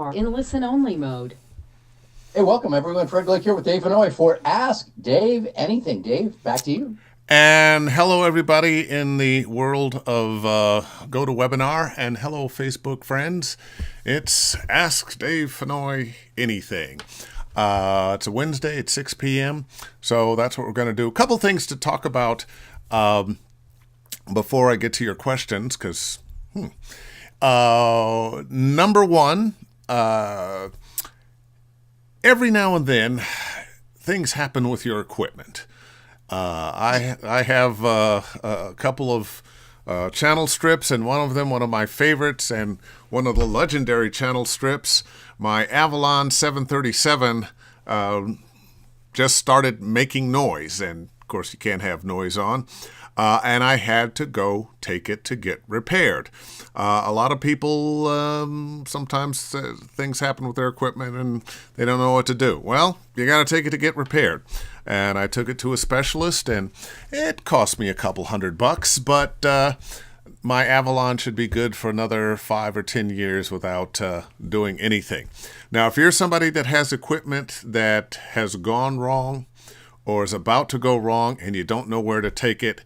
are in listen-only mode. Hey, welcome everyone. Fred Glick here with Dave Fennoy for Ask Dave Anything. Dave, back to you. And hello, everybody in the world of GoToWebinar, and hello, Facebook friends. It's Ask Dave Fennoy Anything. It's a Wednesday at 6 p.m., so that's what we're going to do. A couple things to talk about before I get to your questions, because number one, every now and then, things happen with your equipment. I have a couple of channel strips, and one of them, one of my favorites, and one of the legendary channel strips, my Avalon 737, just started making noise, and of course you can't have noise on. And I had to go take it to get repaired. A lot of people, sometimes things happen with their equipment and they don't know what to do. Well, you got to take it to get repaired. And I took it to a specialist, and it cost me a couple $100, but my Avalon should be good for another 5 or 10 years without doing anything. Now, if you're somebody that has equipment that has gone wrong or is about to go wrong and you don't know where to take it,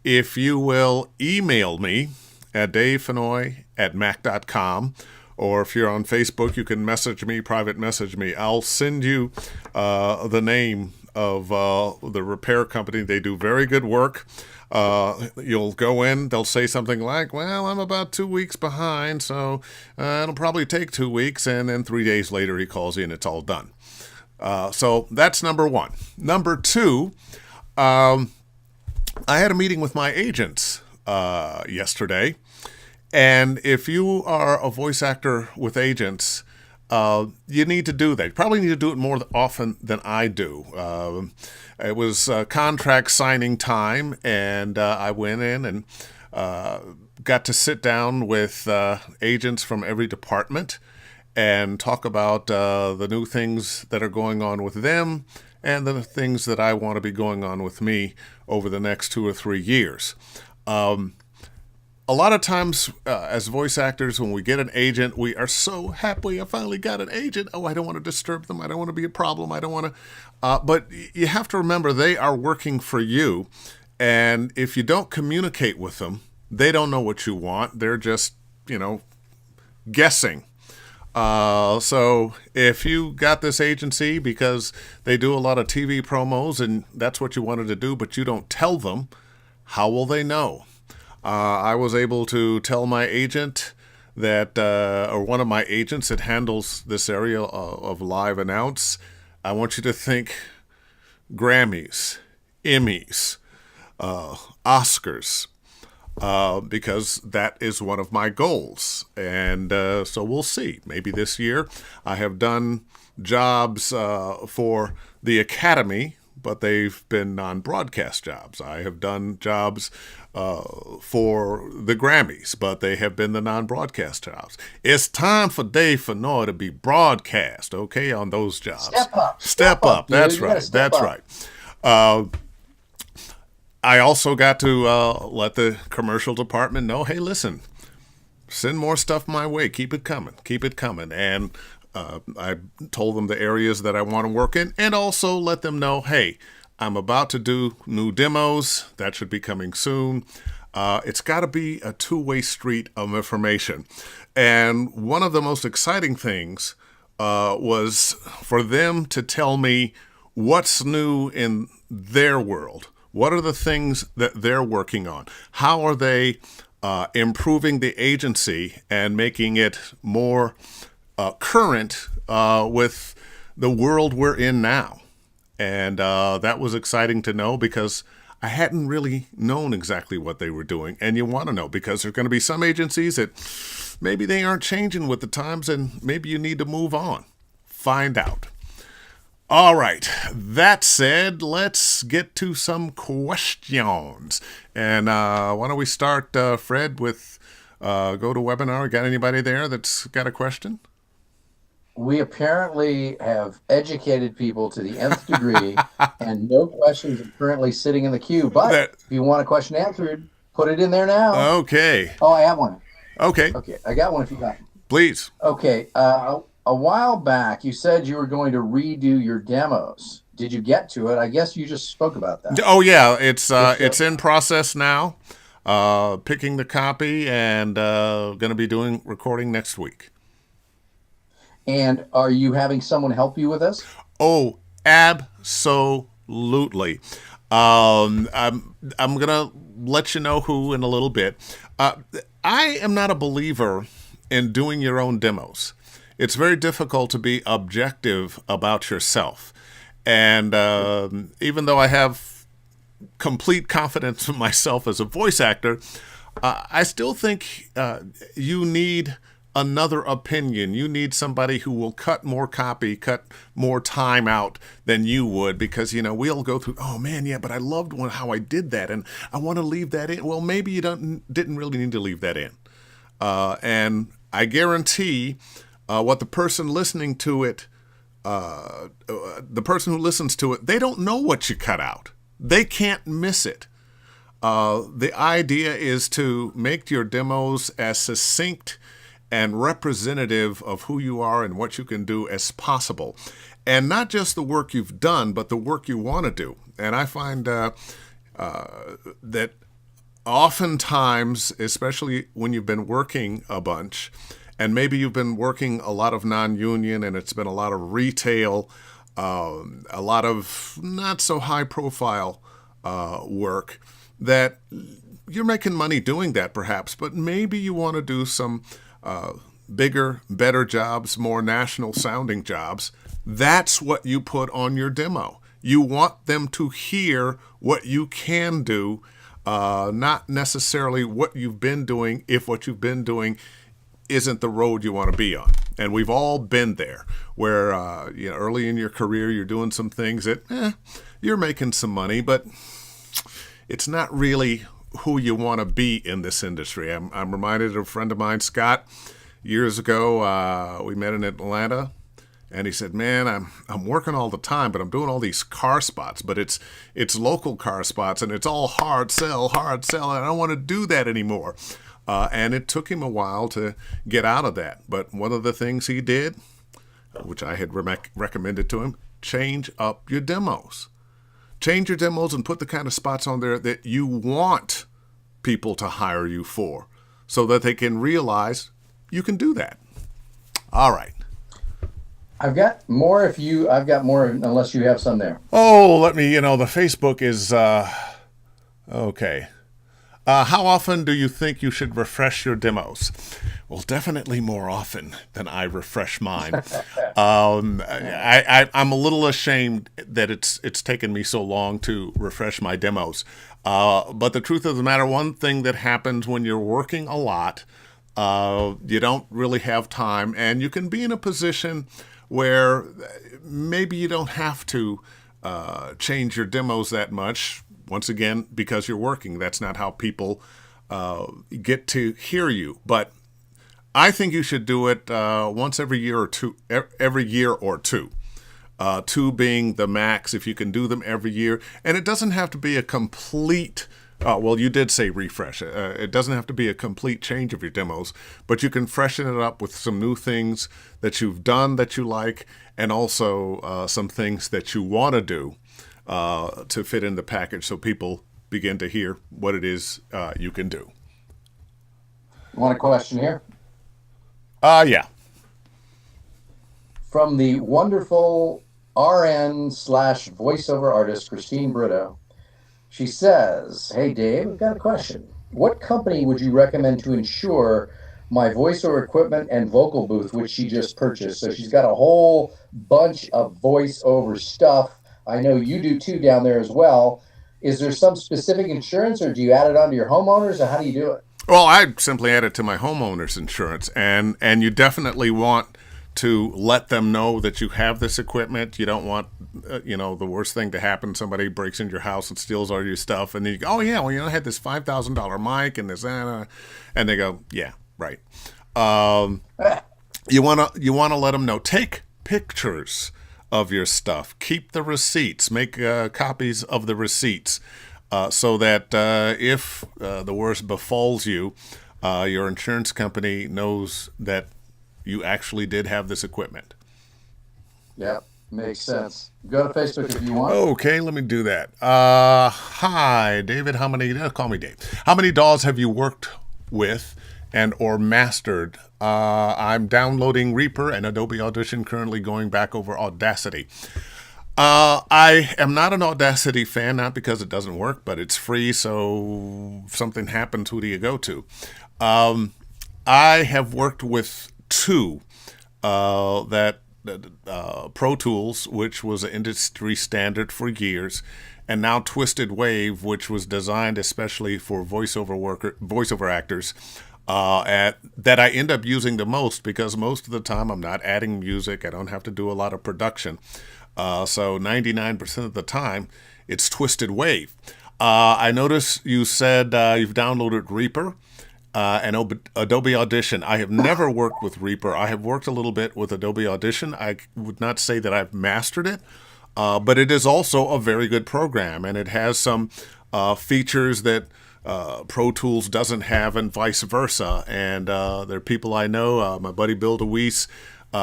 if you will email me at davefennoy@mac.com, or if you're on Facebook, you can message me, private message me. I'll send you the name of the repair company. They do very good work. You'll go in, they'll say something like, well, I'm about 2 weeks behind, so it'll probably take 2 weeks, and then 3 days later he calls you and it's all done. So that's number one. Number two, I had a meeting with my agents yesterday, and if you are a voice actor with agents, you need to do that. You probably need to do it more often than I do. It was contract signing time, and I went in and got to sit down with agents from every department and talk about the new things that are going on with them and the things that I want to be going on with me over the next 2 or 3 years. A lot of times, as voice actors, when we get an agent, we are so happy I finally got an agent. Oh, I don't want to disturb them. I don't want to be a problem. I don't want to... but you have to remember, they are working for you. And if you don't communicate with them, they don't know what you want. They're just, guessing. So if you got this agency because they do a lot of TV promos and that's what you wanted to do, but you don't tell them, how will they know? I was able to tell my agent that, or one of my agents that handles this area of live announce, I want you to think Grammys, Emmys, Oscars, because that is one of my goals. And so we'll see. Maybe this year. I have done jobs for the Academy, but they've been non-broadcast jobs. I have done jobs for the Grammys, but they have been the non-broadcast jobs. It's time for Dave Fennoy to be broadcast, okay, on those jobs. Step up. Step up. That's right. That's right. I also got to let the commercial department know, hey, listen, send more stuff my way. Keep it coming. Keep it coming. And I told them the areas that I want to work in, and also let them know, hey, I'm about to do new demos. That should be coming soon. It's got to be a two-way street of information. And one of the most exciting things was for them to tell me what's new in their world. What are the things that they're working on? How are they improving the agency and making it more current with the world we're in now? And that was exciting to know because I hadn't really known exactly what they were doing. And you want to know because there are going to be some agencies that maybe they aren't changing with the times and maybe you need to move on. Find out. All right. That said, let's get to some questions. And why don't we start, Fred, with GoToWebinar? Got anybody there that's got a question? We apparently have educated people to the nth degree, and no questions are currently sitting in the queue. But if you want a question answered, put it in there now. Okay. Oh, I have one. Okay. Okay, I got one if you got one. Please. Okay, a while back, you said you were going to redo your demos. Did you get to it? I guess you just spoke about that. Oh yeah, If it's so, in process now. Picking the copy and going to be doing recording next week. and are you having someone help you with this? Oh, absolutely. I'm gonna let you know who in a little bit. Uh, I am not a believer in doing your own demos. It's very difficult to be objective about yourself, and even though I have complete confidence in myself as a voice actor, I still think you need another opinion. You need somebody who will cut more copy, cut more time out than you would, because we'll go through. Oh man, yeah, but I loved how I did that, and I want to leave that in. Well, maybe you didn't really need to leave that in, and I guarantee what the person who listens to it, they don't know what you cut out. They can't miss it. The idea is to make your demos as succinct and representative of who you are and what you can do as possible. And not just the work you've done, but the work you want to do. And I find that oftentimes, especially when you've been working a bunch, and maybe you've been working a lot of non-union and it's been a lot of retail, a lot of not so high profile work, that you're making money doing that perhaps, but maybe you want to do some bigger, better jobs, more national sounding jobs. That's what you put on your demo. You want them to hear what you can do, not necessarily what you've been doing, if what you've been doing isn't the road you want to be on. And we've all been there where, early in your career, you're doing some things that you're making some money, but it's not really who you want to be in this industry. I'm reminded of a friend of mine, Scott, years ago. We met in Atlanta, and he said, "Man, I'm working all the time, but I'm doing all these car spots, but it's local car spots, and it's all hard sell, and I don't want to do that anymore." And it took him a while to get out of that. But one of the things he did, which I had recommended to him, change up your demos. Change your demos and put the kind of spots on there that you want people to hire you for, so that they can realize you can do that. All right. I've got more unless you have some there. Oh, the Facebook is, okay. How often do you think you should refresh your demos? Well, definitely more often than I refresh mine. I'm a little ashamed that it's taken me so long to refresh my demos. But the truth of the matter, one thing that happens when you're working a lot, you don't really have time, and you can be in a position where maybe you don't have to change your demos that much. Once again, because you're working, that's not how people get to hear you. But I think you should do it once every year or two. Two being the max if you can do them every year. And it doesn't have to be a complete. Well, you did say refresh. It doesn't have to be a complete change of your demos, but you can freshen it up with some new things that you've done that you like, and also some things that you want to do. To fit in the package, so people begin to hear what it is you can do. Want a question here? Yeah. From the wonderful RN/voiceover artist, Christine Brito. She says, "Hey, Dave, I've got a question. What company would you recommend to insure my voiceover equipment and vocal booth, which she just purchased?" So she's got a whole bunch of voiceover stuff. I know you do too down there as well. Is there some specific insurance, or do you add it onto your homeowners, or how do you do it? Well, I simply add it to my homeowner's insurance, and you definitely want to let them know that you have this equipment. You don't want, the worst thing to happen. Somebody breaks into your house and steals all your stuff, and then you go, "Oh yeah, well, I had this $5,000 mic and this," and they go, "Yeah, right." You wanna let them know. Take pictures of your stuff. Keep the receipts. Make copies of the receipts, so that if the worst befalls you, your insurance company knows that you actually did have this equipment. Yep, makes sense. Go to Facebook if you want. Okay, let me do that. Hi, David. Call me Dave. How many DAWs have you worked with and or mastered? I'm downloading Reaper and Adobe Audition, currently going back over Audacity. I am not an Audacity fan, not because it doesn't work, but it's free, so if something happens, who do you go to? I have worked with two that Pro Tools, which was an industry standard for years, and now Twisted Wave, which was designed especially for voiceover actors, that I end up using the most because most of the time I'm not adding music. I don't have to do a lot of production. So 99% of the time, it's Twisted Wave. I noticed you said you've downloaded Reaper and Adobe Audition. I have never worked with Reaper. I have worked a little bit with Adobe Audition. I would not say that I've mastered it, but it is also a very good program, and it has some features that Pro Tools doesn't have, and vice versa. And there are people I know. My buddy Bill DeWeese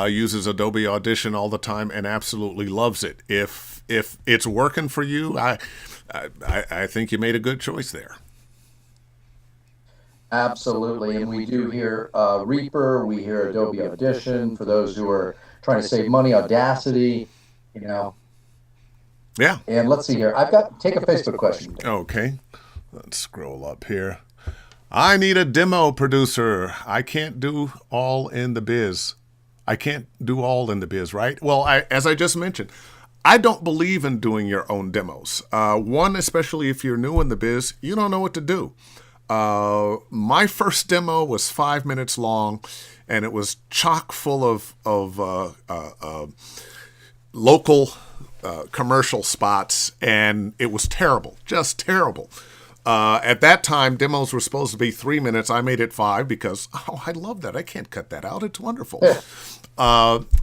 uses Adobe Audition all the time and absolutely loves it. If it's working for you, I think you made a good choice there. Absolutely. And we do hear Reaper, we hear Adobe Audition for those who are trying to save money, Audacity, you know. Yeah. And let's see here. Take a Facebook question. Okay. Let's scroll up here. I need a demo producer. I can't do all in the biz. I can't do all in the biz, right? Well, as I just mentioned, I don't believe in doing your own demos. One, especially if you're new in the biz, you don't know what to do. My first demo was 5 minutes long, and it was chock full of local commercial spots, and it was terrible, just terrible. At that time, demos were supposed to be 3 minutes. I made it 5 because, I love that. I can't cut that out. It's wonderful.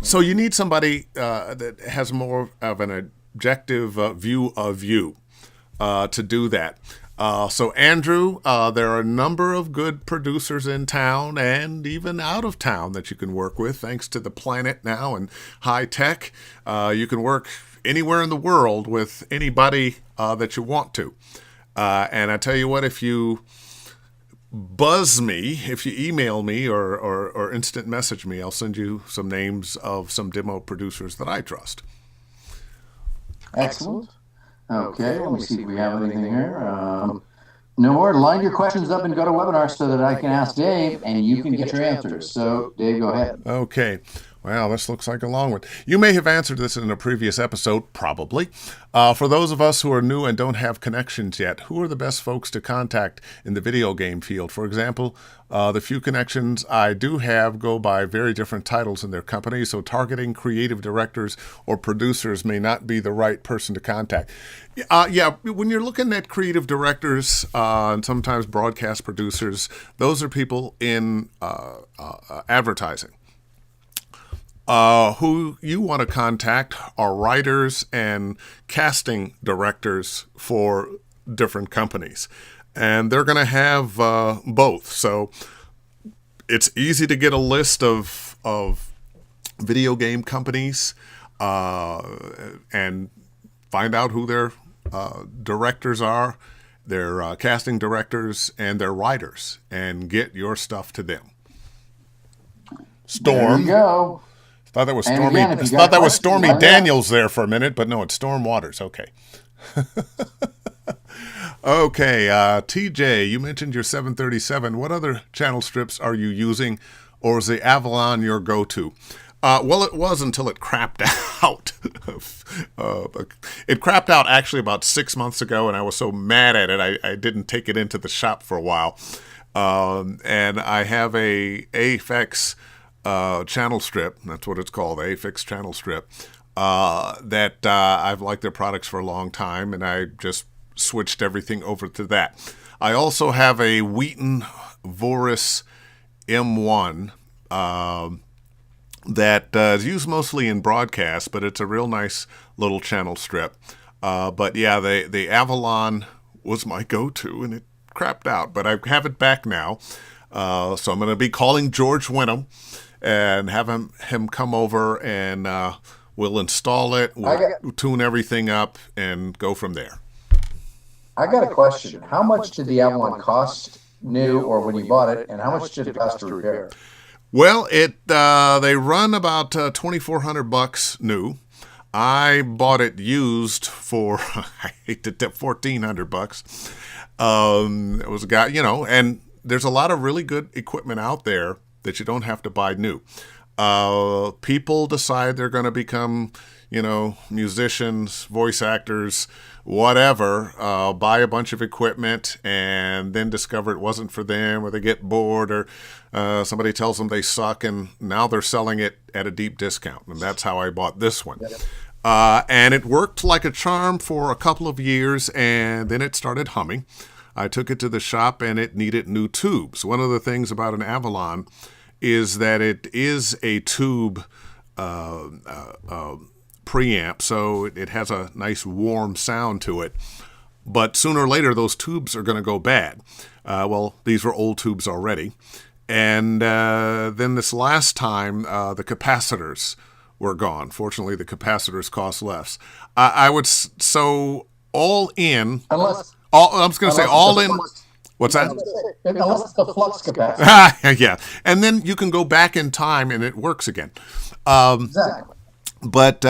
So you need somebody that has more of an objective view of you to do that. So Andrew, there are a number of good producers in town and even out of town that you can work with, thanks to the planet now and high tech. You can work anywhere in the world with anybody that you want to. And I tell you what, if you buzz me, if you email me or instant message me, I'll send you some names of some demo producers that I trust. Excellent. Okay, let me see if we have anything here. No more. Line your questions up and go to webinar so that I can ask Dave and you can get your answers. So, Dave, go ahead. Okay. Wow, this looks like a long one. You may have answered this in a previous episode, probably. For those of us who are new and don't have connections yet, who are the best folks to contact in the video game field? For example, the few connections I do have go by very different titles in their company, so targeting creative directors or producers may not be the right person to contact. Yeah, when you're looking at creative directors and sometimes broadcast producers, those are people in advertising. Who you want to contact are writers and casting directors for different companies. And they're going to have both. So it's easy to get a list of video game companies and find out who their directors are, their casting directors, and their writers, and get your stuff to them. Storm. There you go. Thought that was Stormy. Again, thought that was Stormy Daniels there for a minute, but no, it's Storm Waters. Okay. Okay, TJ, you mentioned your 737. What other channel strips are you using, or is the Avalon your go-to? Well, it was until it crapped out. It crapped out actually about 6 months ago, and I was so mad at it, I didn't take it into the shop for a while. And I have a AFX channel strip, that's what it's called, AFX channel strip, that I've liked their products for a long time, and I just switched everything over to that. I also have a Wheaton Voris M1 that is used mostly in broadcast, but it's a real nice little channel strip. But yeah, the Avalon was my go-to, and it crapped out, but I have it back now. So I'm going to be calling George Wenham and have him come over and we'll install it. I We'll got tune everything up and go from there. I got a question. How much did the Avalon cost new or when you bought it, and how much did it cost to repair? Well, it they run about $2,400 new. I bought it used for I hate to tip $1,400. It was a guy, and there's a lot of really good equipment out there that you don't have to buy new. People decide they're going to become, musicians, voice actors, whatever, buy a bunch of equipment and then discover it wasn't for them, or they get bored, or somebody tells them they suck, and now they're selling it at a deep discount. And that's how I bought this one. Yep. And it worked like a charm for a couple of years, and then it started humming. I took it to the shop, and it needed new tubes. One of the things about an Avalon is that it is a tube preamp, so it has a nice warm sound to it. But sooner or later, those tubes are going to go bad. Well, these were old tubes already. And then this last time, the capacitors were gone. Fortunately, the capacitors cost less. I would, so all in, Unless I was going to say all in. What's that? unless it's the flux capacitor. Yeah. And then you can go back in time and it works again. Um, Exactly. but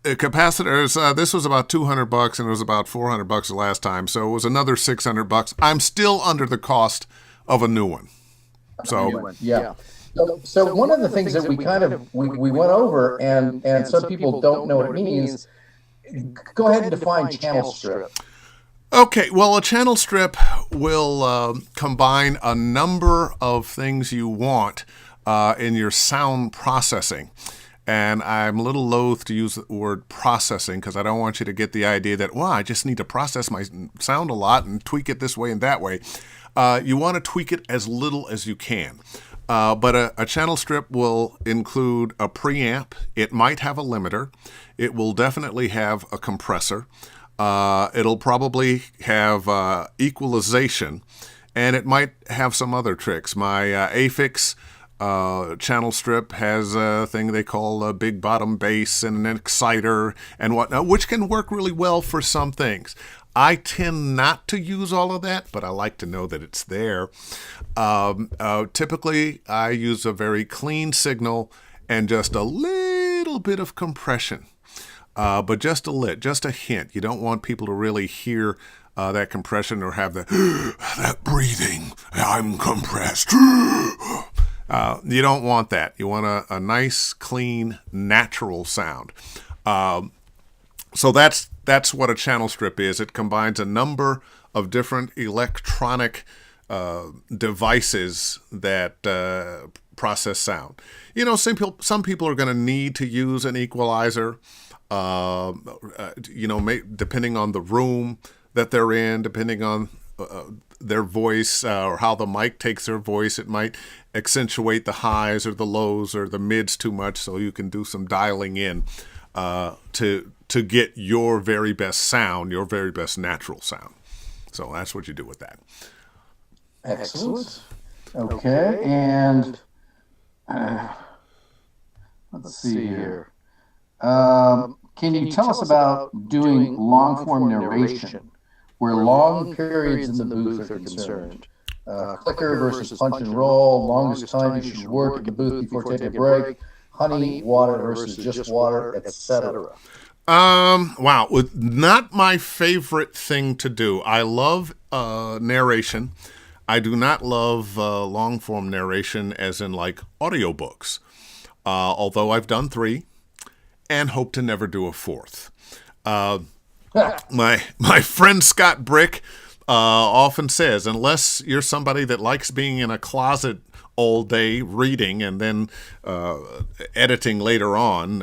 capacitors, this was about $200 and it was about $400 the last time. So it was another $600. I'm still under the cost of a new one. So Yeah. So one of the things that we went over, and some people don't know what it means. Go ahead and define channel strip. okay, well, a channel strip will combine a number of things you want in your sound processing. And I'm a little loath to use the word processing because I don't want you to get the idea that, well, I just need to process my sound a lot and tweak it this way and that way. You want to tweak it as little as you can. But a channel strip will include a preamp. It might have a limiter. It will definitely have a compressor. It'll probably have equalization, and it might have some other tricks. My Afix channel strip has a thing they call a big bottom bass and an exciter and whatnot, which can work really well for some things. I tend not to use all of that, but I like to know that it's there. Typically, I use a very clean signal and just a little bit of compression. But just a hint. You don't want people to really hear that compression or have that breathing. I'm compressed. You don't want that. You want a nice, clean, natural sound. So that's what a channel strip is. It combines a number of different electronic devices that process sound. Some people are going to need to use an equalizer. Depending on the room that they're in, depending on their voice or how the mic takes their voice, it might accentuate the highs or the lows or the mids too much. So you can do some dialing in to get your very best sound, your very best natural sound. So that's what you do with that. Excellent. Okay, and let's see here. Can you tell us about doing long form narration, where long periods in the booth are concerned? Clicker versus punch and roll, longest time you should work at the booth before taking a break, honey, water versus just water, etc. Wow. Not my favorite thing to do. I love narration. I do not love long form narration as in like audiobooks. Although I've done 3 and hope to never do a 4th. My friend Scott Brick often says, unless you're somebody that likes being in a closet all day reading and then editing later on,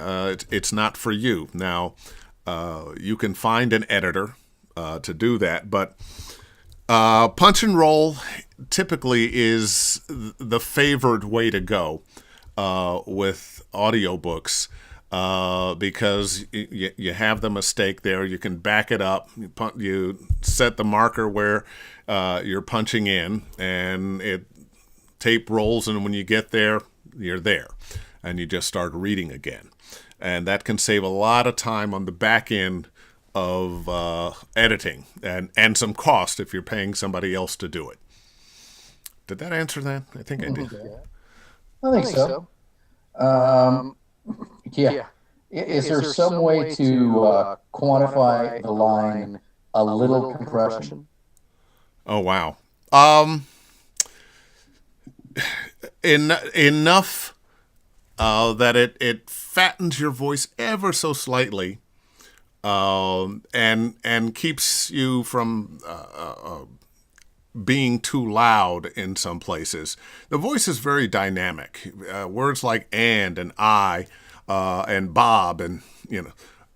it's not for you. Now, you can find an editor to do that, but punch and roll typically is the favored way to go with audiobooks. Because you have the mistake there. You can back it up. You set the marker where you're punching in, and it tape rolls, and when you get there, you're there, and you just start reading again. And that can save a lot of time on the back end of editing and some cost if you're paying somebody else to do it. Did that answer that? I think I did. I think so. Um, yeah. Is there some way to quantify the line a little compression? Oh, wow. Enough that it fattens your voice ever so slightly, and keeps you from being too loud in some places. The voice is very dynamic. Words like and I and Bob and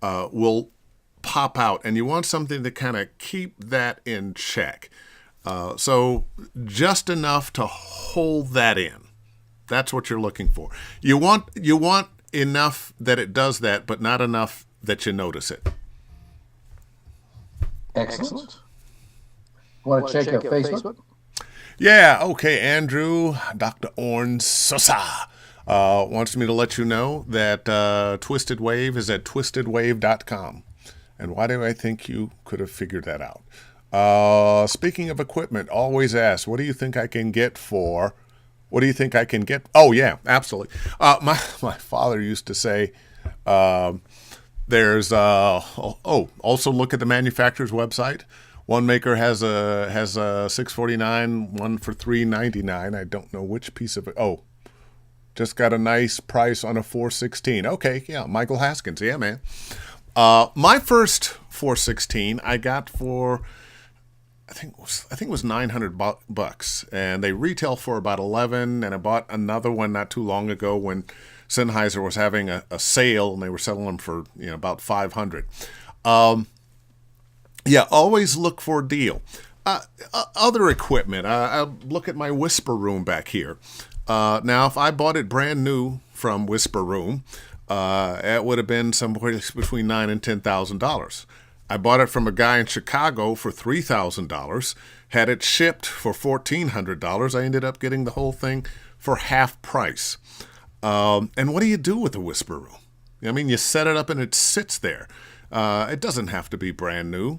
will pop out, and you want something to kind of keep that in check. So just enough to hold that in. That's what you're looking for. You want enough that it does that, but not enough that you notice it. Excellent. Want to check out Facebook? Yeah, okay, Andrew, Dr. Orn Sosa wants me to let you know that Twisted Wave is at twistedwave.com. And why do I think you could have figured that out? Speaking of equipment, always ask, what do you think I can get for... What do you think I can get? Oh, yeah, absolutely. My father used to say, there's... also look at the manufacturer's website. One maker has a $649, one for $399. I don't know which piece of it. Oh, just got a nice price on a 416. Okay, yeah, Michael Haskins. Yeah, man. My first 416 I got for I think it was $900, and they retail for about $11. And I bought another one not too long ago when Sennheiser was having a sale, and they were selling them for about $500. Yeah, always look for a deal. Other equipment. I look at my Whisper Room back here. Now, if I bought it brand new from Whisper Room, it would have been somewhere between $9,000 and $10,000. I bought it from a guy in Chicago for $3,000. Had it shipped for $1,400. I ended up getting the whole thing for half price. And what do you do with the Whisper Room? I mean, you set it up and it sits there. It doesn't have to be brand new.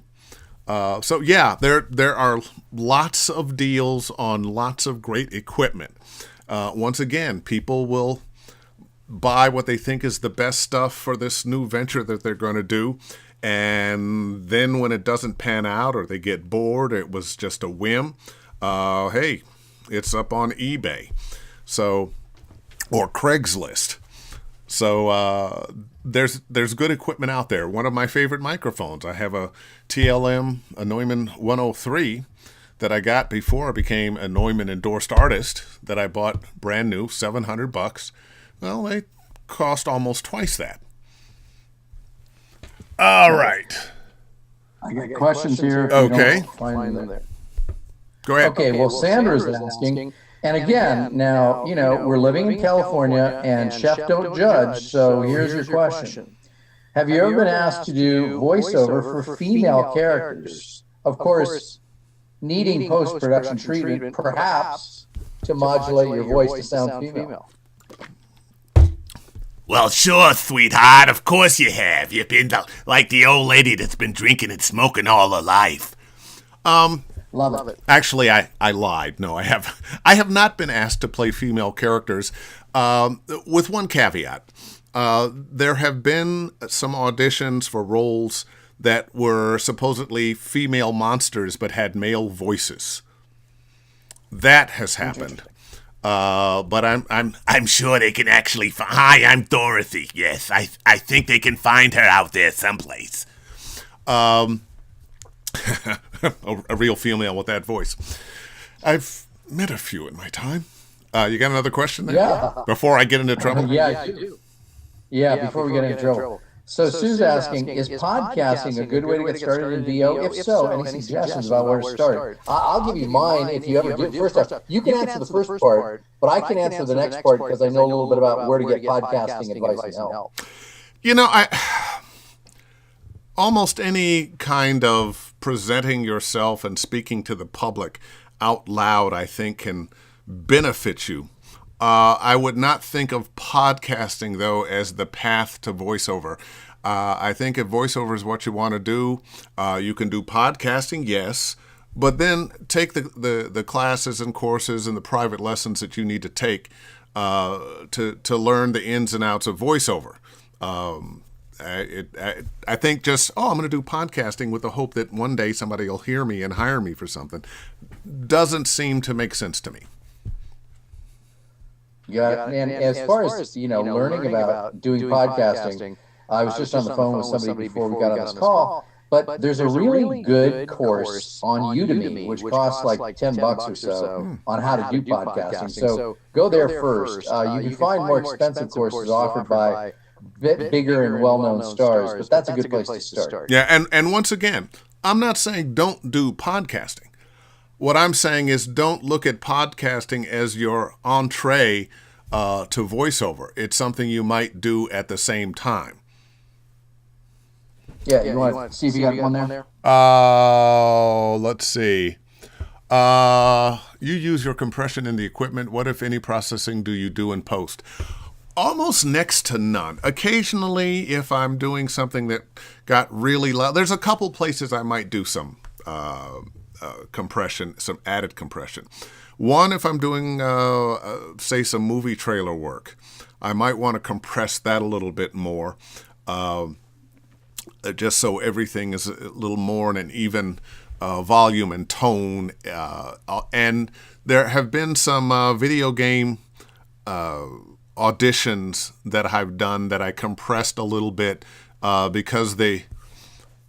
So yeah, there are lots of deals on lots of great equipment. Once again, people will buy what they think is the best stuff for this new venture that they're going to do. And then when it doesn't pan out or they get bored, it was just a whim. Hey, it's up on eBay. So, or Craigslist. So there's good equipment out there. One of my favorite microphones, I have a TLM, a Neumann 103 that I got before I became a Neumann endorsed artist that I bought brand new, $700. Well, they cost almost twice that. All right. I got questions here. Okay. Find them there. Go ahead. Okay, well, Sandra's asking, and again, now, we're living in California, and chef don't judge, so here's your question. Have you ever been asked to do voiceover for female characters? Of course, needing post-production treatment, perhaps, to modulate your voice to sound female. Well, sure, sweetheart. Of course you have. You've been like the old lady that's been drinking and smoking all her life. Love it. Actually, I lied. No, I have not been asked to play female characters, with one caveat. There have been some auditions for roles that were supposedly female monsters but had male voices. That has happened. But I'm sure they can actually Hi, I'm Dorothy. Yes, I think they can find her out there someplace. A real female with that voice. I've met a few in my time. You got another question there? Yeah. Before I get into trouble? Yeah, I do. Yeah, before we get into trouble. So Sue's asking, is podcasting a good way to get started in VO? If so, any suggestions about where to start? I'll give you mine if you ever do. First off, you can answer the first part, but I can answer the next part because I know a little bit about where to get podcasting advice and help. Almost any kind of presenting yourself and speaking to the public out loud, I think, can benefit you. I would not think of podcasting, though, as the path to voiceover. I think if voiceover is what you want to do, you can do podcasting, yes, but then take the classes and courses and the private lessons that you need to take to learn the ins and outs of voiceover. I think just, I'm going to do podcasting with the hope that one day somebody will hear me and hire me for something doesn't seem to make sense to me. Yeah, and as far as learning about doing podcasting, I was just on the phone with somebody before we got on this call. But there's a really good course on Udemy, which costs like $10 or so on how to do podcasting. So go there first. You can find more expensive courses offered by bigger and well-known stars, but that's a good place to start. Yeah, and once again, I'm not saying don't do podcasting. What I'm saying is don't look at podcasting as your entree to voiceover. It's something you might do at the same time. Yeah, you want to see if you got one there? Let's see. You use your compression in the equipment. What, if any, processing do you do in post? Almost next to none. Occasionally, if I'm doing something that got really loud, there's a couple places I might do some compression, some added compression. One, if I'm doing, say, some movie trailer work, I might want to compress that a little bit more, just so everything is a little more in an even volume and tone. And there have been some video game auditions that I've done that I compressed a little bit because the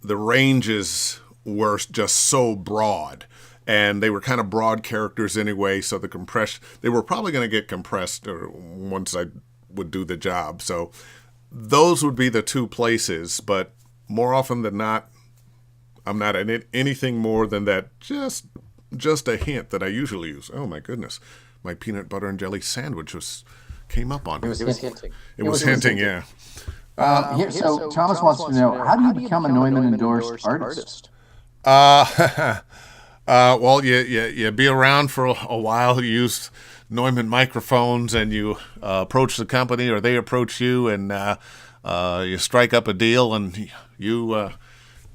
ranges were just so broad, and they were kind of broad characters anyway, so the compression, they were probably going to get compressed once I would do the job. So those would be the two places, but more often than not, I'm not in anything more than that, just a hint that I usually use. Oh my goodness, my peanut butter and jelly sandwich came up on me. It was hinting. It was hinting, yeah. So Thomas wants to know, how do you become a Neumann endorsed artist? Well, you be around for a while. You use Neumann microphones, and you approach the company, or they approach you, and you strike up a deal, and you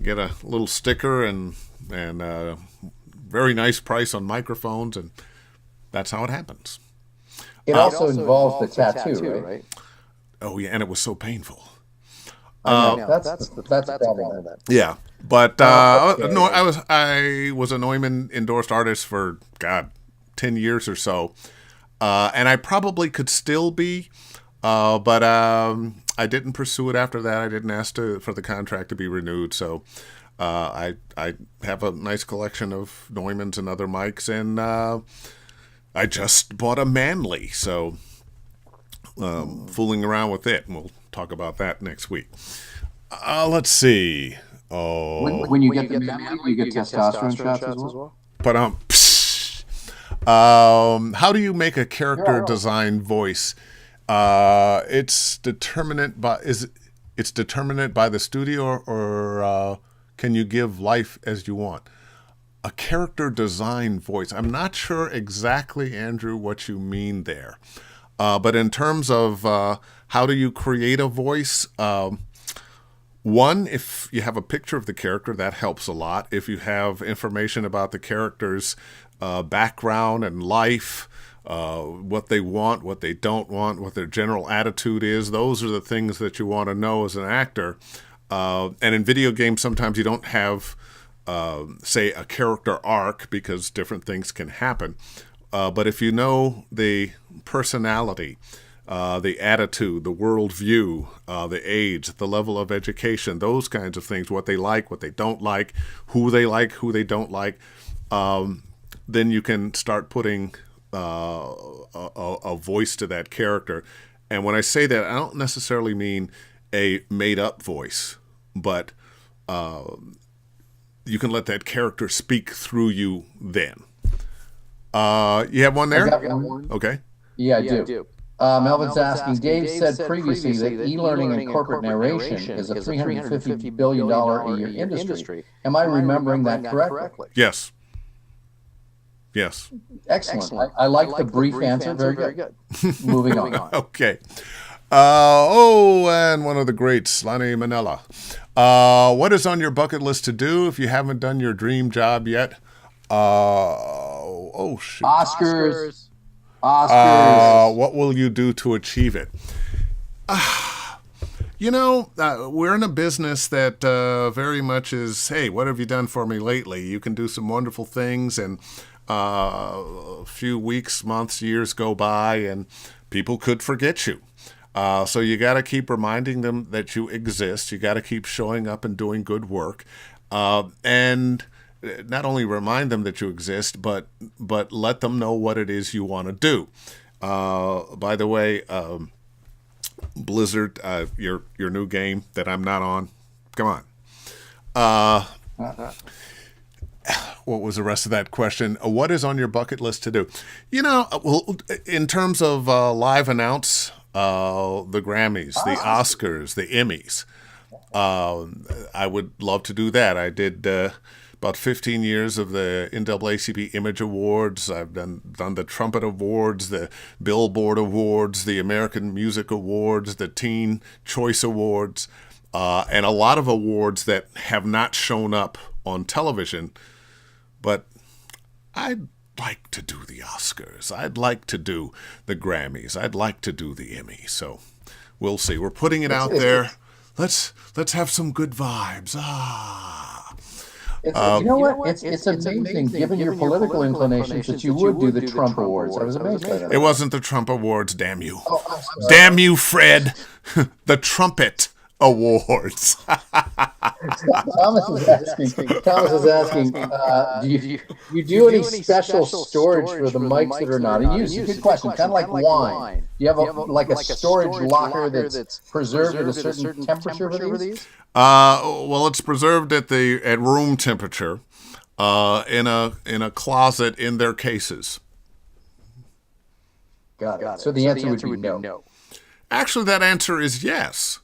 get a little sticker and very nice price on microphones, and that's how it happens. It also involves the tattoo, right? Oh yeah, and it was so painful. That's the problem. Yeah, but no, I was a Neumann endorsed artist for 10 years or so, and I probably could still be, but I didn't pursue it after that. I didn't ask for the contract to be renewed, so I have a nice collection of Neumanns and other mics, and I just bought a Manley, so fooling around with it, and we'll talk about that next week. Let's see. When you get the Manley, you get testosterone shots as well? But how do you make a character design voice? It's determined by the studio, or can you give life as you want? A character design voice. I'm not sure exactly, Andrew, what you mean there. But in terms of how do you create a voice, one, if you have a picture of the character, that helps a lot. If you have information about the character's background and life, what they want, what they don't want, what their general attitude is, those are the things that you want to know as an actor. And in video games, sometimes you don't have, say, a character arc because different things can happen. But if you know the personality, the attitude, the worldview, the age, the level of education, those kinds of things, what they like, what they don't like, who they don't like, then you can start putting a voice to that character. And when I say that, I don't necessarily mean a made-up voice, but you can let that character speak through you then. You have one there? I got one. Okay. Yeah, I do. Melvin's asking, Dave said previously that e-learning and corporate narration is a $350 billion a year industry. Am I remembering that correctly? Yes. Yes. Excellent. I like the brief answer. Very good. Moving on. Okay. And one of the greats, Lonnie Manella. What is on your bucket list to do if you haven't done your dream job yet? Shoot. Oscars. What will you do to achieve it? We're in a business that very much is, hey, what have you done for me lately? You can do some wonderful things, and a few weeks, months, years go by, and people could forget you. So you got to keep reminding them that you exist. You got to keep showing up and doing good work, and not only remind them that you exist, but let them know what it is you want to do. By the way, Blizzard, your new game that I'm not on. Come on. What was the rest of that question? What is on your bucket list to do? In terms of live announce, the Grammys, the Oscars, the Emmys, I would love to do that. I did about 15 years of the NAACP Image Awards. I've done the Trumpet Awards, the Billboard Awards, the American Music Awards, the Teen Choice Awards, and a lot of awards that have not shown up on television. But I'd like to do the Oscars. I'd like to do the Grammys. I'd like to do the Emmys. So we'll see. We're putting it out there. Let's have some good vibes. You know what? It's amazing, given your political inclinations, that you would do the Trump Awards. I was amazed by that. It wasn't the Trump Awards, damn you. Damn you, Fred. The Trumpet Awards. Thomas is asking, do you do any special storage for the mics that are not in use? It's a good question. Kind of like wine. Do you have a storage locker that's preserved at a certain temperature for these? Well, it's preserved at room temperature, in a closet in their cases. Got it. So the answer would be no. Actually, that answer is yes.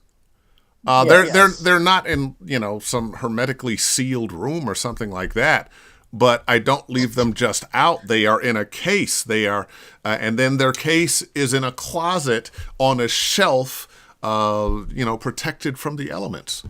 Yes. They're not in some hermetically sealed room or something like that. But I don't leave them just out. They are in a case. They are, and then their case is in a closet on a shelf, protected from the elements.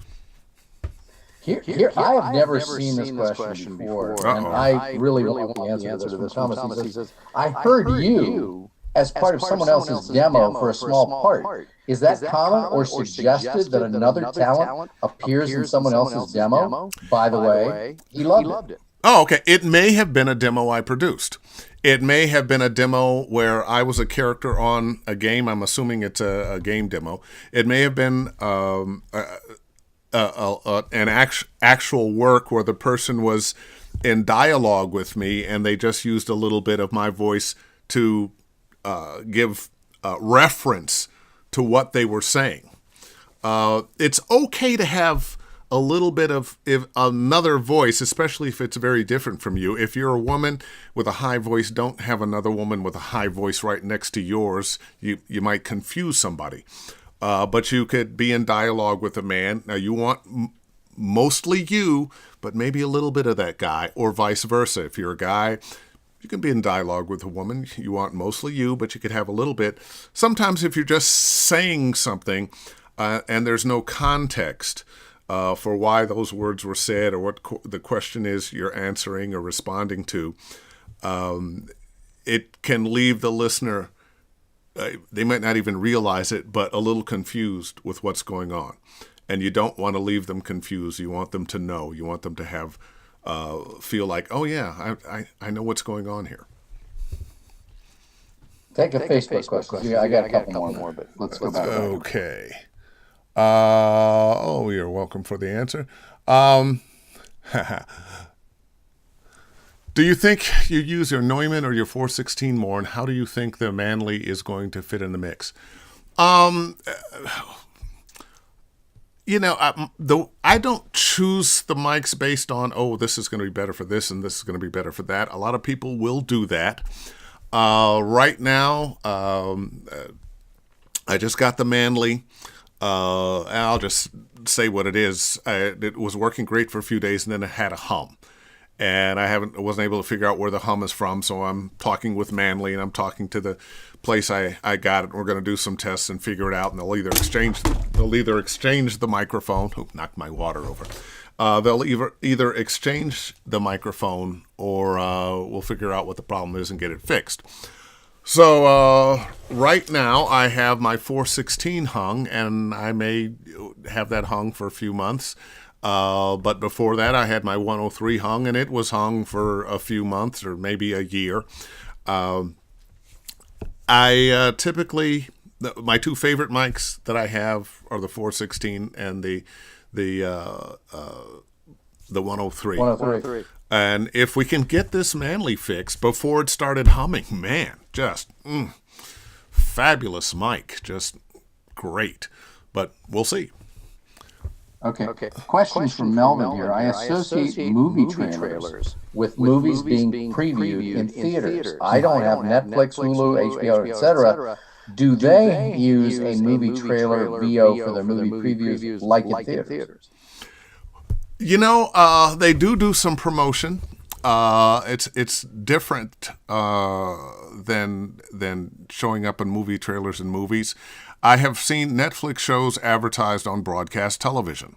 Here, I have never seen this question before, and I really want the answer to this from Thomas. He says, I heard you as part of someone else's demo for a small part. Is that common or suggested that another talent appears in someone else's demo? By the way, he loved it. Oh, okay. It may have been a demo I produced. It may have been a demo where I was a character on a game. I'm assuming it's a game demo. It may have been an actual work where the person was in dialogue with me and they just used a little bit of my voice to give reference to what they were saying. It's okay to have a little bit of another voice, especially if it's very different from you. If you're a woman with a high voice, don't have another woman with a high voice right next to yours. You might confuse somebody. But you could be in dialogue with a man. Now, you want mostly you, but maybe a little bit of that guy, or vice versa. If you're a guy, you can be in dialogue with a woman. You want mostly you, but you could have a little bit. Sometimes if you're just saying something and there's no context for why those words were said or what the question is you're answering or responding to, it can leave the listener, they might not even realize it, but a little confused with what's going on. And you don't want to leave them confused. You want them to know. You want them to have feel like, oh yeah, I know what's going on here. Take a Facebook question. Yeah, I got a couple more, but let's go back. Okay. You're welcome for the answer. Do you think you use your Neumann or your 416 more, and how do you think the Manley is going to fit in the mix? I don't choose the mics based on, this is going to be better for this and this is going to be better for that. A lot of people will do that. Right now, I just got the Manley. I'll just say what it is. It was working great for a few days, and then it had a hum. and wasn't able to figure out where the hum is from. So I'm talking with Manly, and I'm talking to the place I got it. We're going to do some tests and figure it out, and they'll either exchange the microphone. Oh, knocked my water over. They'll either exchange the microphone, or we'll figure out what the problem is and get it fixed. So right now I have my 416 hung, and I may have that hung for a few months. But before that, I had my 103 hung, and it was hung for a few months or maybe a year. I typically, my two favorite mics that I have are the 416 and the 103. 103. And if we can get this Manly fixed before it started humming, man, just fabulous mic, just great. But we'll see. Okay. Questions from Melvin here. I associate movie trailers with movies being previewed in theaters. I don't have Netflix, Hulu, HBO, etc. Do they use a movie trailer VO for their movie previews like in theaters? You know, they do some promotion. It's different than showing up in movie trailers in movies. I have seen Netflix shows advertised on broadcast television.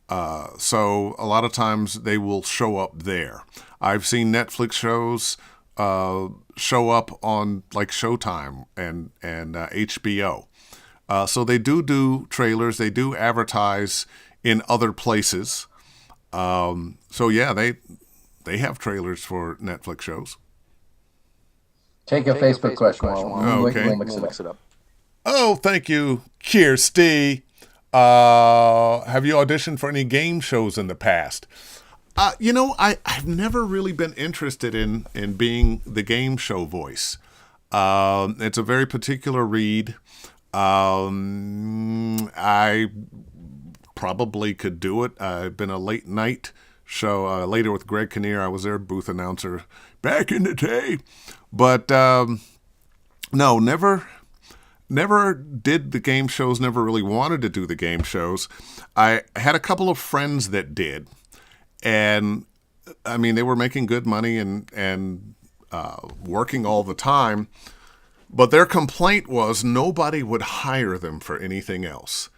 So a lot of times they will show up there. I've seen Netflix shows show up on like Showtime and HBO. So they do trailers. They do advertise in other places. So yeah, they have trailers for Netflix shows. Take a Facebook question. Okay. We'll mix it up. Oh, thank you, Kirsty. Have you auditioned for any game shows in the past? You know, I've never really been interested in being the game show voice. It's a very particular read. I probably could do it. I've been a late night show, later with Greg Kinnear. I was their booth announcer back in the day. But no, never did the game shows, never really wanted to do the game shows. I had a couple of friends that did. And, I mean, they were making good money and working all the time. But their complaint was nobody would hire them for anything else.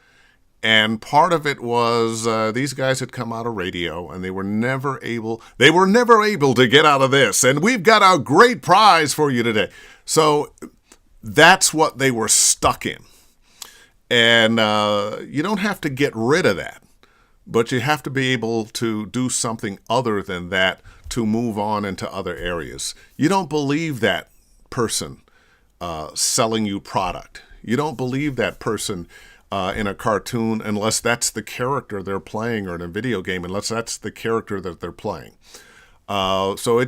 And part of it was these guys had come out of radio, and they were never able to get out of this. And we've got a great prize for you today. So that's what they were stuck in. And you don't have to get rid of that, but you have to be able to do something other than that to move on into other areas. You don't believe that person selling you product. You don't believe that person in a cartoon unless that's the character they're playing, or in a video game unless that's the character that they're playing. So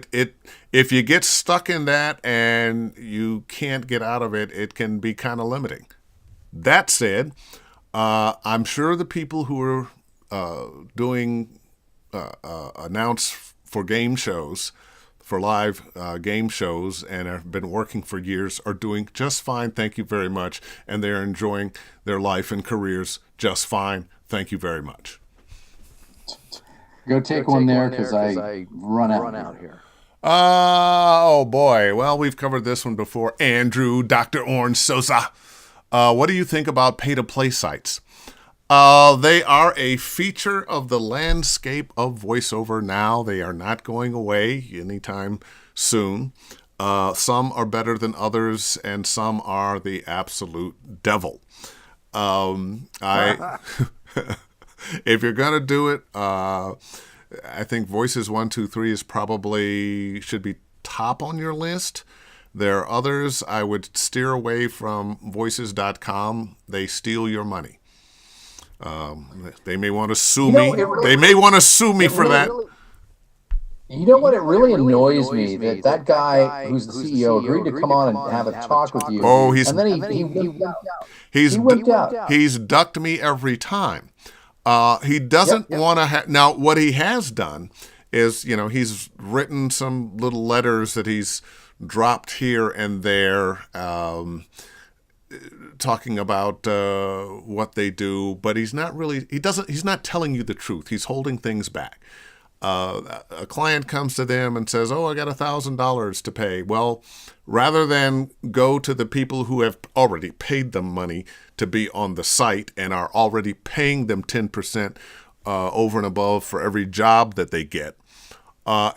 if you get stuck in that and you can't get out of it, it can be kind of limiting. That said, I'm sure the people who are doing announce for game shows, for live game shows, and have been working for years, are doing just fine. Thank you very much. And they're enjoying their life and careers just fine. Thank you very much. Go take one there, because I run out here. Oh, boy. Well, we've covered this one before. Andrew, Dr. Orange Sosa. What do you think about pay-to-play sites? They are a feature of the landscape of voiceover now. They are not going away anytime soon. Some are better than others, and some are the absolute devil. If you're going to do it, I think Voices 123 should be top on your list. There are others. I would steer away from voices.com. They steal your money. They may want to sue me. They may want to sue me for that. You know what? It really annoys me that guy who's the CEO agreed to come on and have a talk with you. Oh, and then he wimped out. He wimped out. He's ducked me every time. He doesn't want to have. Now, what he has done is, he's written some little letters that he's dropped here and there, talking about what they do, but he's not telling you the truth. He's holding things back. A client comes to them and says, "Oh, I got $1,000 to pay." Well, rather than go to the people who have already paid them money to be on the site and are already paying them 10% over and above for every job that they get,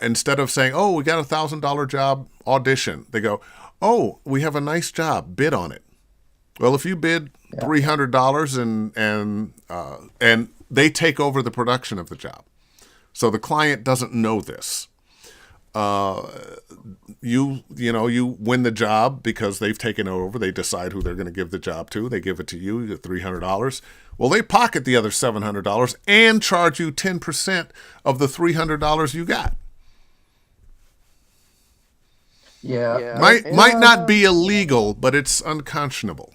instead of saying, "Oh, we got $1,000 job, audition," they go, "Oh, we have a nice job, bid on it." Well, if you bid $300 and they take over the production of the job. So the client doesn't know this. You win the job because they've taken over. They decide who they're going to give the job to. They give it to you, the $300. Well, they pocket the other $700 and charge you 10% of the $300 you got. Yeah. Might not be illegal, but it's unconscionable.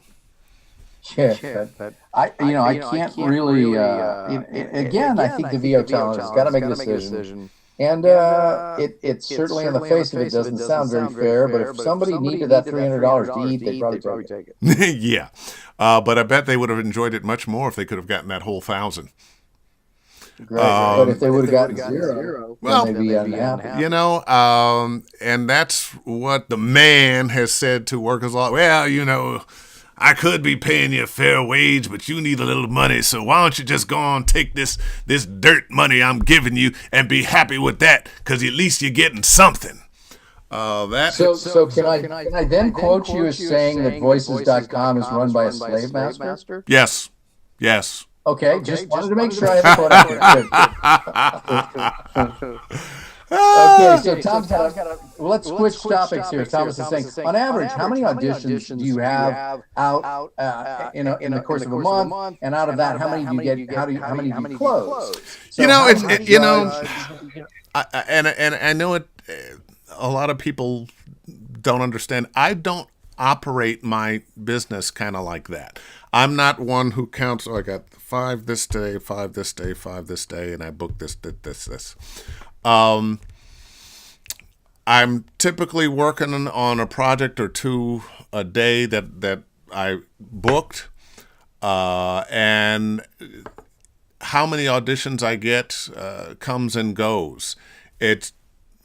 Yeah, but I can't really. Again, I think the VO talent has got to make a decision, and it certainly on the face of it doesn't sound very fair. But if somebody needed that $300 to eat, they'd probably take it. Yeah, but I bet they would have enjoyed it much more if they could have gotten that whole 1,000. Great, but if they would have gotten zero, well, then they'd be unhappy. And that's what the man has said to workers. Well, I could be paying you a fair wage, but you need a little money, so why don't you just go on take this dirt money I'm giving you and be happy with that, because at least you're getting something. So can I then quote you as saying that Voices.com is run by a slave master? Yes. Okay, just wanted to make sure I have a quote. Okay, so Tom's let's switch topics here. Thomas is saying, on average, how many auditions do you have out in the course of a month? And out of that, how many do you get? How many do you close? So I know it. A lot of people don't understand. I don't operate my business kind of like that. I'm not one who counts. Oh, I got 5 this day, 5 this day, 5 this day, and I booked this. I'm typically working on a project or two a day that I booked, and how many auditions I get comes and goes. It's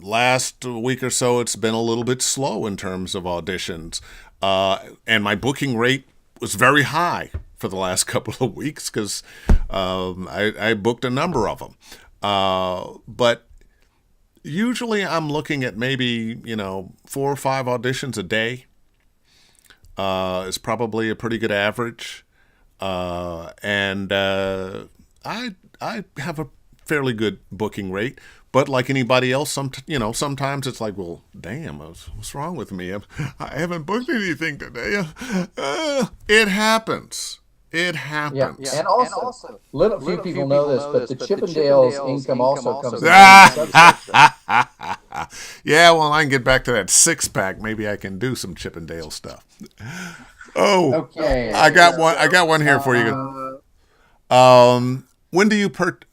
last week or so, it's been a little bit slow in terms of auditions, and my booking rate was very high for the last couple of weeks because I booked a number of them. But usually I'm looking at maybe, 4 or 5 auditions a day is probably a pretty good average. And I have a fairly good booking rate. But like anybody else, sometimes it's like, well, damn, what's wrong with me? I haven't booked anything today. It happens. It happens. Yeah. And also, few people know this, but the Chippendales income also comes. Yeah, well, I can get back to that 6-pack. Maybe I can do some Chippendale stuff. Oh, okay. I got one here for you. When do you purchase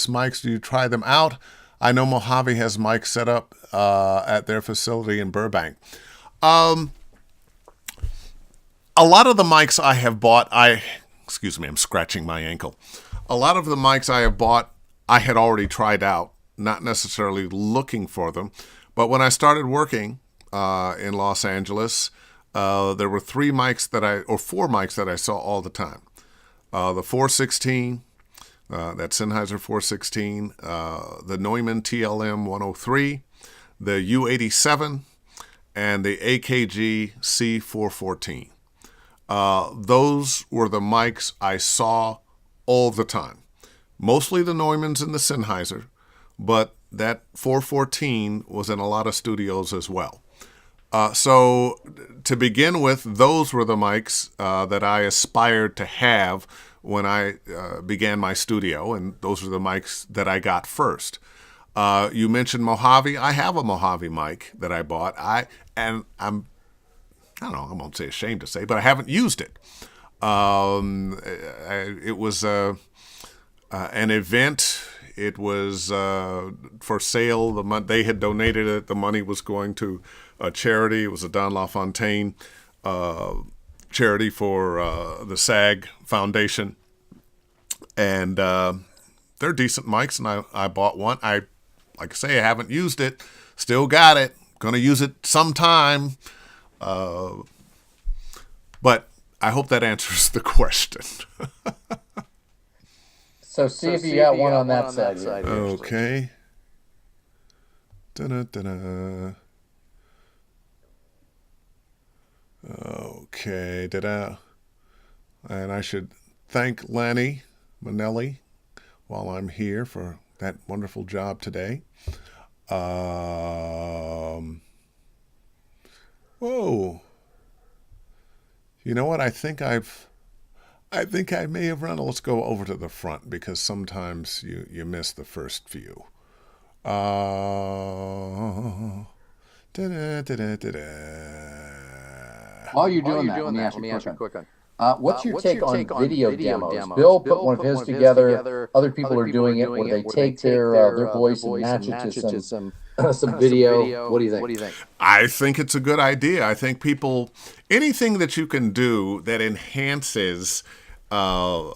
mics? Do you try them out? I know Mojave has mics set up at their facility in Burbank. A lot of the mics I have bought, I'm scratching my ankle. A lot of the mics I have bought, I had already tried out, not necessarily looking for them. But when I started working in Los Angeles, there were 4 mics that I saw all the time. The 416, that Sennheiser 416, the Neumann TLM 103, the U87, and the AKG C414. Those were the mics I saw all the time. Mostly the Neumanns and the Sennheiser, but that 414 was in a lot of studios as well. So to begin with, those were the mics that I aspired to have when I began my studio, and those are the mics that I got first. You mentioned Mojave. I have a Mojave mic that I bought. I won't say ashamed to say, but I haven't used it. It was an event. It was for sale. They had donated it. The money was going to a charity. It was a Don LaFontaine charity for the SAG Foundation. And they're decent mics, and I bought one. Like I say, I haven't used it. Still got it. Going to use it sometime. But I hope that answers the question. So see if you got one on that side. Okay. Da-da-da-da. Okay. And I should thank Lanny Manelli while I'm here for that wonderful job today. Whoa. You know what? I think I may have run. Let's go over to the front because sometimes you miss the first few. While you're doing that, let me ask you a quick one. What's your take on video demos? Bill put one of his together. Other people are doing it where they take their voice and match it to some video. What do you think? I think it's a good idea. I think anything that you can do that enhances how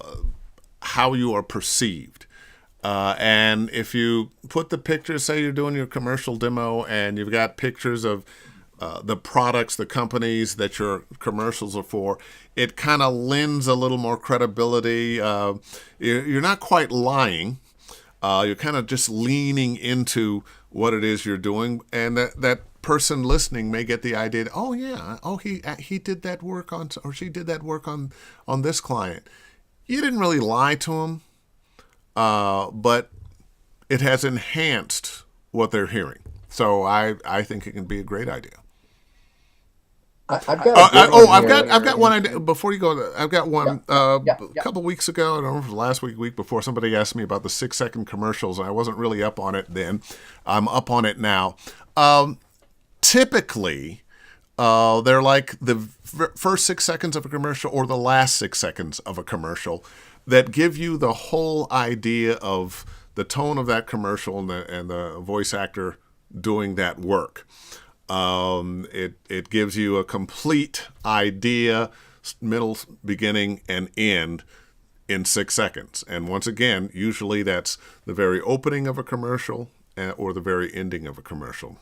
you are perceived. And if you put the pictures, say you're doing your commercial demo and you've got pictures of the products, the companies that your commercials are for, it kind of lends a little more credibility. You're not quite lying. You're kind of just leaning into what it is you're doing, and that person listening may get the idea. Oh yeah, he did that work on, or she did that work on this client. You didn't really lie to them, but it has enhanced what they're hearing. So I think it can be a great idea. I've got one idea. Before you go, I've got one. A couple weeks ago, I don't know if it was last week before, somebody asked me about the 6-second commercials, and I wasn't really up on it then. I'm up on it now. Typically, they're like the first 6 seconds of a commercial or the last 6 seconds of a commercial that give you the whole idea of the tone of that commercial and the voice actor doing that work. It gives you a complete idea, middle, beginning, and end in 6 seconds. And once again, usually that's the very opening of a commercial or the very ending of a commercial.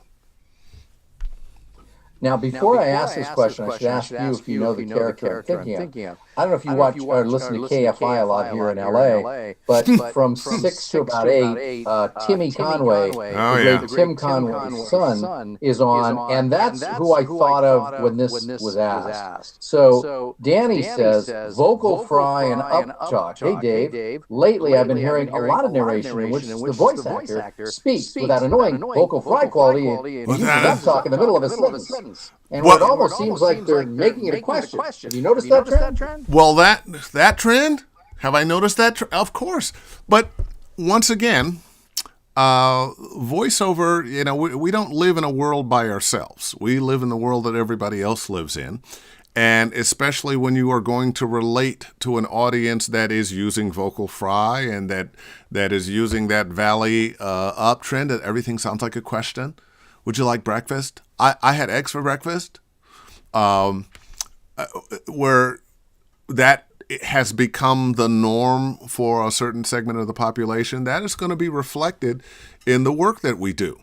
Now, before I ask this question, I should ask you if you know the character I'm thinking of. I don't know if you watch or listen to KFI a lot here in LA, but from 6 to about 8, Timmy Conway, the great Tim Conway's son, is on, and that's who I thought of when this was asked. So Danny says, vocal fry and uptalk. Hey, Dave, lately I've been hearing a lot of narration in which the voice actor speaks with that annoying vocal fry quality and uses uptalk in the middle of a sentence. And it almost seems like they're making it a question. Have you noticed that trend? Well, that trend? Have I noticed that? Of course. But once again, voiceover, we don't live in a world by ourselves. We live in the world that everybody else lives in. And especially when you are going to relate to an audience that is using vocal fry and that is using that valley uptrend, that everything sounds like a question. Would you like breakfast? I had eggs for breakfast. Where that has become the norm for a certain segment of the population, that is going to be reflected in the work that we do.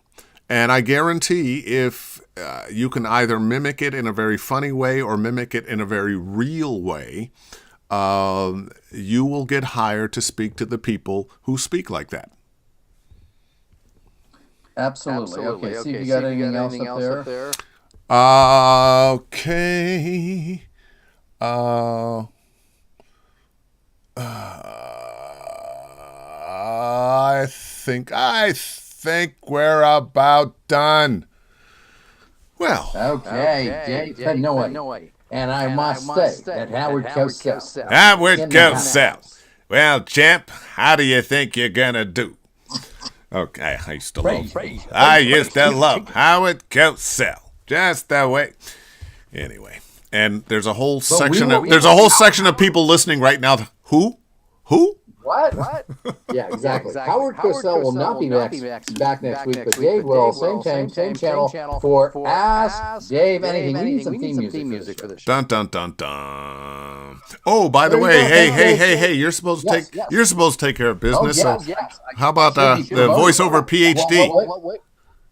And I guarantee if you can either mimic it in a very funny way or mimic it in a very real way, you will get hired to speak to the people who speak like that. Absolutely. Okay, see if you got anything else up there. Okay. I think we're about done. Well. Okay, Dave Fennoy. And I must say that Howard Cosell. Howard Cosell. Well, champ, how do you think you're gonna do? Okay, I used to love Howard Cosell. Just that way. Anyway, and there's a whole section of people listening right now. Who? What? Yeah, exactly. Howard Cosell will not be back next week, but Dave will. Same time, same channel for Ask Dave Anything. We need some theme music for this show. Dun dun dun dun. Oh, by the There you way, go. hey, Thanks, hey, Dave. hey, hey! You're supposed to Yes, take. yes. You're supposed to take care of business. Oh, So yes. how about the voiceover PhD? Wait.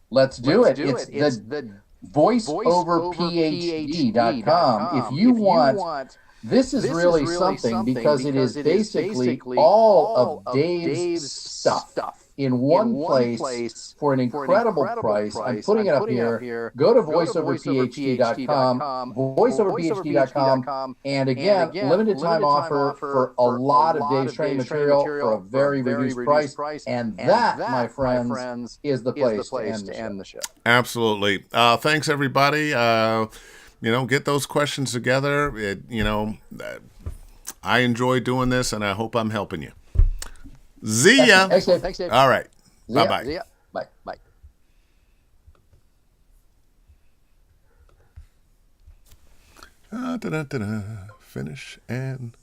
Let's do it. It's the voiceoverphd.com. If you want, this is really something because it is basically all of Dave's stuff in one place for an incredible price. I'm putting it up here. Go to voiceoverphd.com, voiceoverphd.com, and again, limited time offer for a lot of Dave's training material for a very reduced price. And that, my friends, is the place to end the show. Absolutely. Thanks, everybody. Get those questions together. I enjoy doing this, and I hope I'm helping you. See ya. Thanks, Dave. All right. Bye-bye. See ya. Bye. Finish and